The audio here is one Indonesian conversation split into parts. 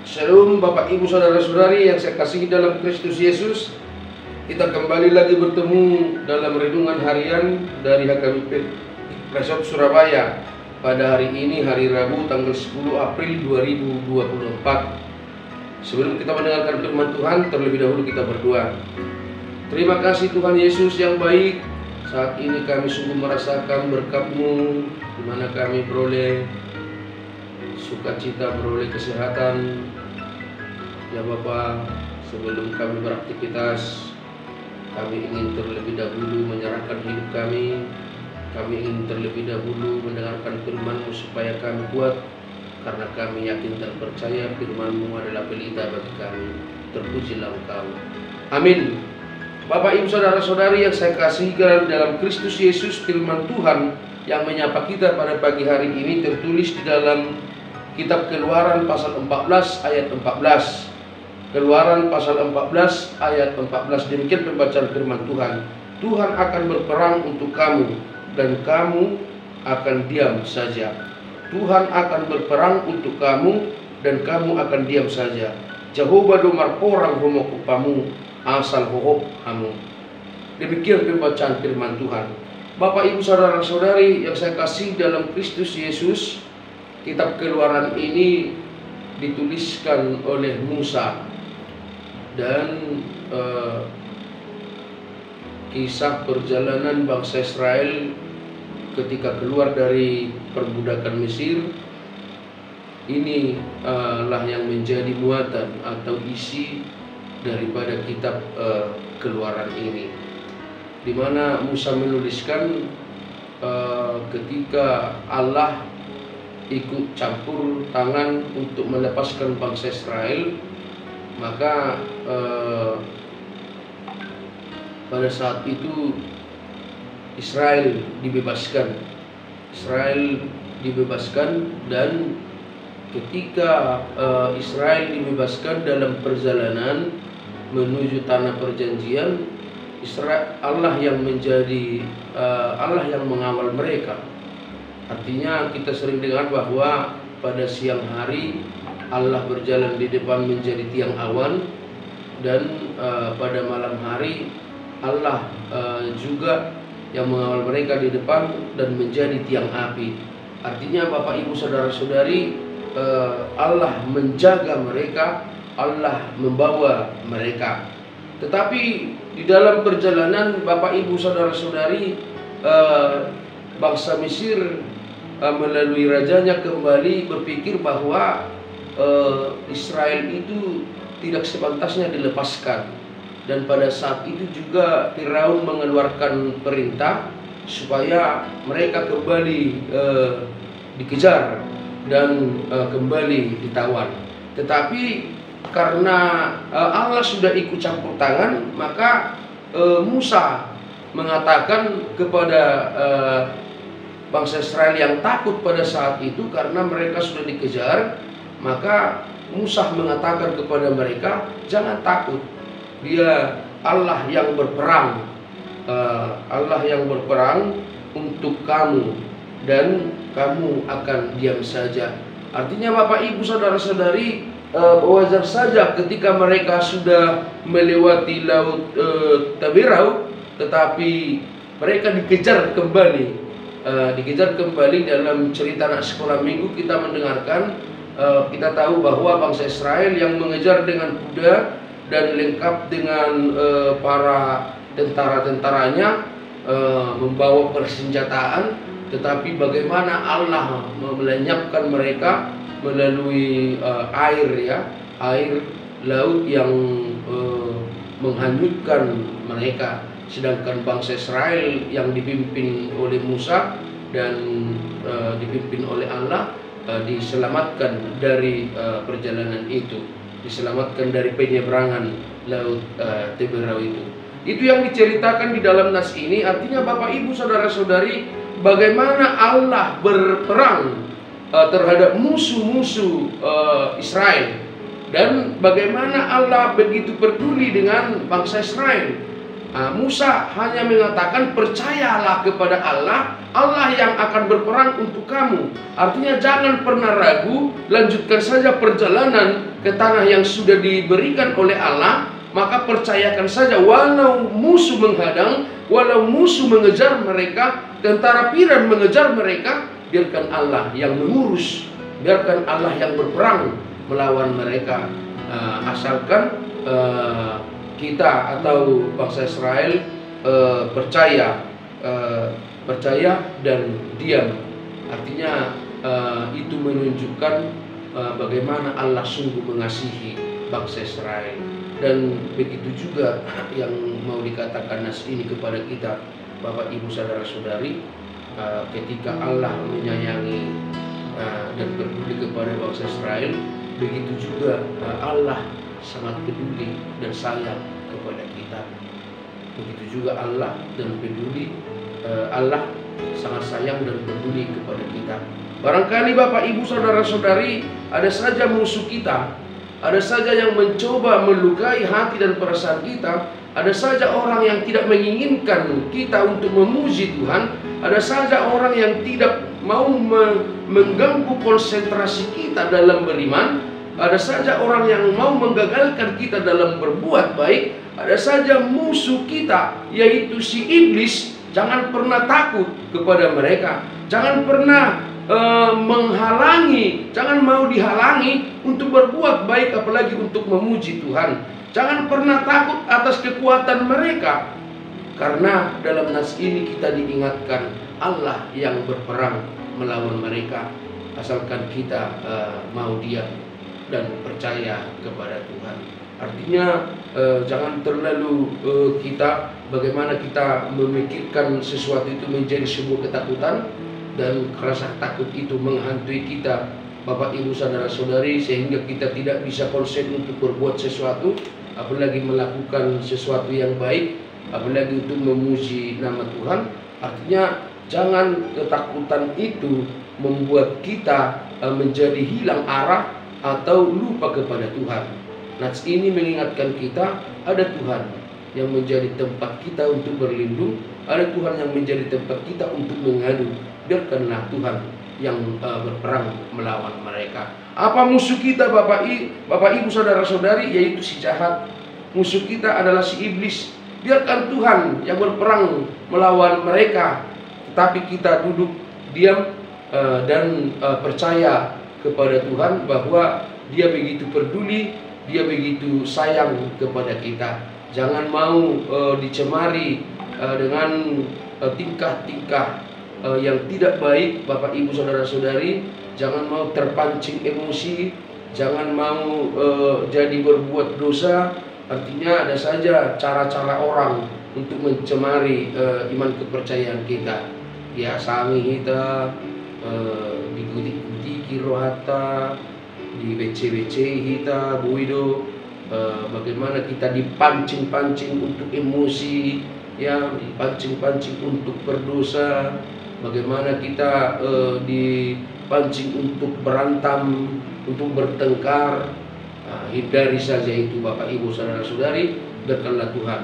Shalom Bapak Ibu Saudara-saudari yang saya kasihi dalam Kristus Yesus. Kita kembali lagi bertemu dalam renungan harian dari HKBP Resort Surabaya pada hari ini, hari Rabu tanggal 10 April 2024. Sebelum kita mendengarkan firman Tuhan, terlebih dahulu kita berdoa. Terima kasih Tuhan Yesus yang baik. Saat ini kami sungguh merasakan berkat-Mu, di mana kami beroleh sukacita, beroleh kesehatan. Ya Bapa, sebelum kami beraktivitas, kami ingin terlebih dahulu menyerahkan hidup kami. Kami ingin terlebih dahulu mendengarkan firman-Mu supaya kami kuat, karena kami yakin dan percaya firman-Mu adalah pelita bagi kami. Terpujilah Engkau. Amin. Bapak Ibu Saudara-saudari yang saya kasihi dalam Kristus Yesus, firman Tuhan yang menyapa kita pada pagi hari ini tertulis di dalam Kitab Keluaran pasal 14 ayat 14. Keluaran pasal 14 ayat 14. Demikian pembacaan firman Tuhan. Tuhan akan berperang untuk kamu dan kamu akan diam saja. Tuhan akan berperang untuk kamu dan kamu akan diam saja. Jehovah domar porang homo kupamu asal hohop hamu. Demikian pembacaan firman Tuhan. Bapak Ibu Saudara-saudari yang saya kasih dalam Kristus Yesus, kitab Keluaran ini dituliskan oleh Musa dan kisah perjalanan bangsa Israel ketika keluar dari perbudakan Mesir. Ini lah yang menjadi muatan atau isi daripada kitab Keluaran ini, di mana Musa menuliskan ketika Allah ikut campur tangan untuk melepaskan bangsa Israel, maka pada saat itu Israel dibebaskan dan ketika Israel dibebaskan dalam perjalanan menuju tanah perjanjian, Allah yang menjadi Allah yang mengawal mereka. Artinya kita sering dengar bahwa pada siang hari Allah berjalan di depan menjadi tiang awan, dan pada malam hari Allah juga yang mengawal mereka di depan dan menjadi tiang api. Artinya Bapak Ibu Saudara-saudari, Allah menjaga mereka, Allah membawa mereka. Tetapi di dalam perjalanan Bapak Ibu Saudara-saudari, bangsa Mesir melalui rajanya kembali berpikir bahwa Israel itu tidak sepantasnya dilepaskan, dan pada saat itu juga Firaun mengeluarkan perintah supaya mereka kembali dikejar dan kembali ditawan. Tetapi karena Allah sudah ikut campur tangan, maka Musa mengatakan kepada bangsa Israel yang takut pada saat itu karena mereka sudah dikejar, maka Musa mengatakan kepada mereka, jangan takut, dia Allah yang berperang, Allah yang berperang untuk kamu dan kamu akan diam saja. Artinya Bapak Ibu Saudara-saudari, wajar saja ketika mereka sudah melewati laut Taberau, tetapi mereka dikejar kembali. Dalam cerita anak sekolah minggu kita mendengarkan, kita tahu bahwa bangsa Israel yang mengejar dengan kuda dan lengkap dengan para tentara-tentaranya, membawa persenjataan, tetapi bagaimana Allah melenyapkan mereka melalui air laut yang menghanyutkan mereka. Sedangkan bangsa Israel yang dipimpin oleh Musa dan dipimpin oleh Allah diselamatkan dari perjalanan itu, diselamatkan dari penyeberangan laut Taberau itu. Itu yang diceritakan di dalam nas ini. Artinya Bapak Ibu Saudara-saudari, bagaimana Allah berperang terhadap musuh-musuh Israel, dan bagaimana Allah begitu peduli dengan bangsa Israel. Musa hanya mengatakan, percayalah kepada Allah, Allah yang akan berperang untuk kamu. Artinya jangan pernah ragu, lanjutkan saja perjalanan, ke tanah yang sudah diberikan oleh Allah, maka percayakan saja, walau musuh menghadang, walau musuh mengejar mereka, tentara Firaun mengejar mereka, biarkan Allah yang mengurus, biarkan Allah yang berperang melawan mereka. Asalkan kita atau bangsa Israel percaya dan diam. Artinya itu menunjukkan bagaimana Allah sungguh mengasihi bangsa Israel. Dan begitu juga yang mau dikatakan nas ini kepada kita, Bapak Ibu saudara-saudari, ketika Allah menyayangi dan peduli kepada bangsa Israel, begitu juga Allah sangat peduli dan sayang kepada kita. Begitu juga Allah dan peduli, Allah sangat sayang dan peduli kepada kita. Barangkali Bapak Ibu saudara-saudari, ada saja musuh kita, ada saja yang mencoba melukai hati dan perasaan kita, ada saja orang yang tidak menginginkan kita untuk memuji Tuhan, ada saja orang yang tidak mau mengganggu konsentrasi kita dalam beriman, ada saja orang yang mau menggagalkan kita dalam berbuat baik, ada saja musuh kita, yaitu si iblis. Jangan pernah takut kepada mereka, jangan pernah menghalangi, jangan mau dihalangi untuk berbuat baik, apalagi untuk memuji Tuhan. Jangan pernah takut atas kekuatan mereka, karena dalam nas ini kita diingatkan Allah yang berperang melawan mereka, asalkan kita mau diam dan percaya kepada Tuhan. Artinya jangan terlalu kita bagaimana kita memikirkan sesuatu itu menjadi sebuah ketakutan, dan rasa takut itu menghantui kita, Bapak Ibu saudara-saudari, sehingga kita tidak bisa konsen untuk berbuat sesuatu, apalagi melakukan sesuatu yang baik, apalagi untuk memuji nama Tuhan. Artinya jangan ketakutan itu membuat kita menjadi hilang arah atau lupa kepada Tuhan. Nats ini mengingatkan kita, ada Tuhan yang menjadi tempat kita untuk berlindung, ada Tuhan yang menjadi tempat kita untuk mengadu. Biarkanlah Tuhan yang berperang melawan mereka. Apa musuh kita Bapak Ibu saudara-saudari? Yaitu si jahat. Musuh kita adalah si iblis. Biarkan Tuhan yang berperang melawan mereka, tetapi kita duduk diam dan percaya kepada Tuhan bahwa Dia begitu peduli, Dia begitu sayang kepada kita. Jangan mau dicemari dengan tingkah-tingkah yang tidak baik, Bapak Ibu saudara-saudari. Jangan mau terpancing emosi, jangan mau jadi berbuat dosa. Artinya ada saja cara-cara orang untuk mencemari iman kepercayaan kita. Ya sami kita dikuti-kuti rohata, di WC-WC kita buido, bagaimana kita dipancing-pancing untuk emosi, ya dipancing-pancing untuk berdosa, bagaimana kita dipancing untuk berantem, untuk bertengkar. Hindari saja itu Bapak Ibu saudara-saudari. Biarkanlah Tuhan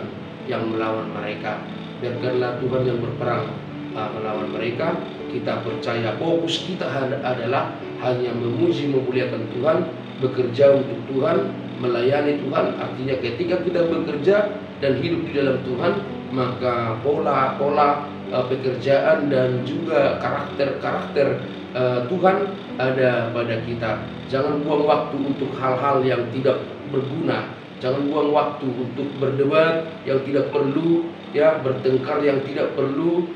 yang melawan mereka, biarkanlah Tuhan yang berperang melawan mereka. Kita percaya fokus kita adalah hanya memuji memuliakan Tuhan, bekerja untuk Tuhan, melayani Tuhan. Artinya ketika kita bekerja dan hidup di dalam Tuhan, maka pola-pola pekerjaan dan juga karakter-karakter Tuhan ada pada kita. Jangan buang waktu untuk hal-hal yang tidak berguna. Jangan buang waktu untuk berdebat yang tidak perlu, ya, bertengkar yang tidak perlu,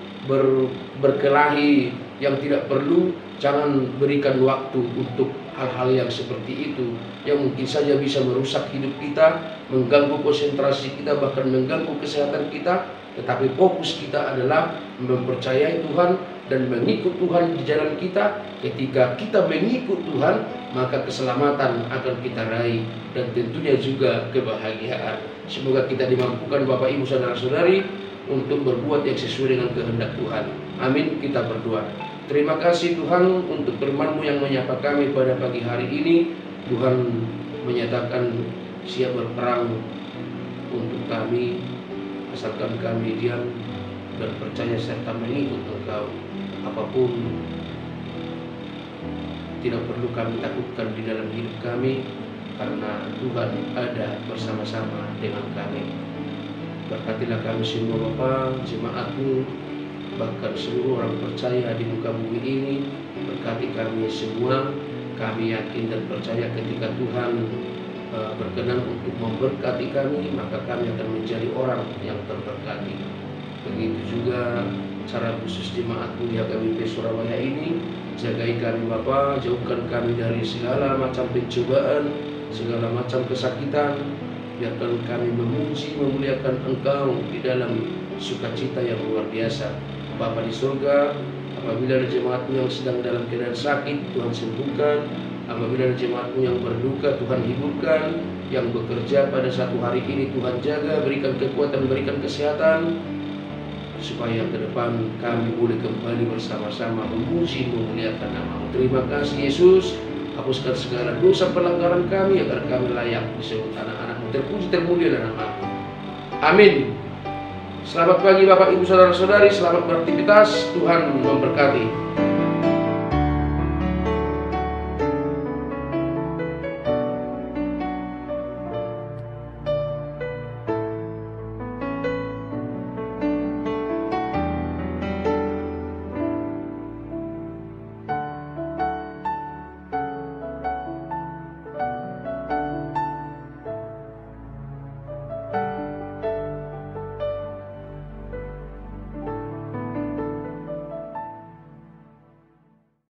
berkelahi yang tidak perlu. Jangan berikan waktu untuk hal-hal yang seperti itu, yang mungkin saja bisa merusak hidup kita, mengganggu konsentrasi kita, bahkan mengganggu kesehatan kita. Tetapi fokus kita adalah mempercayai Tuhan dan mengikut Tuhan di jalan kita. Ketika kita mengikut Tuhan, maka keselamatan akan kita raih, dan tentunya juga kebahagiaan. Semoga kita dimampukan Bapak Ibu saudara-saudari untuk berbuat yang sesuai dengan kehendak Tuhan. Amin. Kita berdoa. Terima kasih Tuhan untuk firman-Mu yang menyapa kami pada pagi hari ini. Tuhan menyatakan siap berperang untuk kami, asalkan kami diam dan percaya serta mengikut Engkau. Apapun tidak perlu kami takutkan di dalam hidup kami, karena Tuhan ada bersama-sama dengan kami. Berkatilah kami semua Bapa, jemaat-Mu, bahkan seluruh orang percaya di muka bumi ini. Berkati kami semua. Kami yakin dan percaya ketika Tuhan berkenan untuk memberkati kami, maka kami akan menjadi orang yang terberkati. Begitu juga cara khusus jemaat-Mu di HKBP Surabaya ini. Jagai kami Bapa, jauhkan kami dari segala macam pencobaan, segala macam kesakitan. Biarkan kami memuji, memuliakan Engkau di dalam sukacita yang luar biasa. Bapa di surga, apabila ada jemaat-Mu yang sedang dalam keadaan sakit, Tuhan sembuhkan. Apabila ada jemaat-Mu yang berduka, Tuhan hiburkan. Yang bekerja pada satu hari ini, Tuhan jaga, berikan kekuatan, berikan kesehatan, supaya ke depan kami boleh kembali bersama-sama memuji, memuliakan nama-Mu. Terima kasih Yesus. Hapuskan segala dosa pelanggaran kami agar kami layak disebut anak-anak-Mu. Terpuji, termulia dan nama-Mu. Amin. Selamat pagi Bapak Ibu Saudara-saudari, selamat beraktivitas. Tuhan memberkati.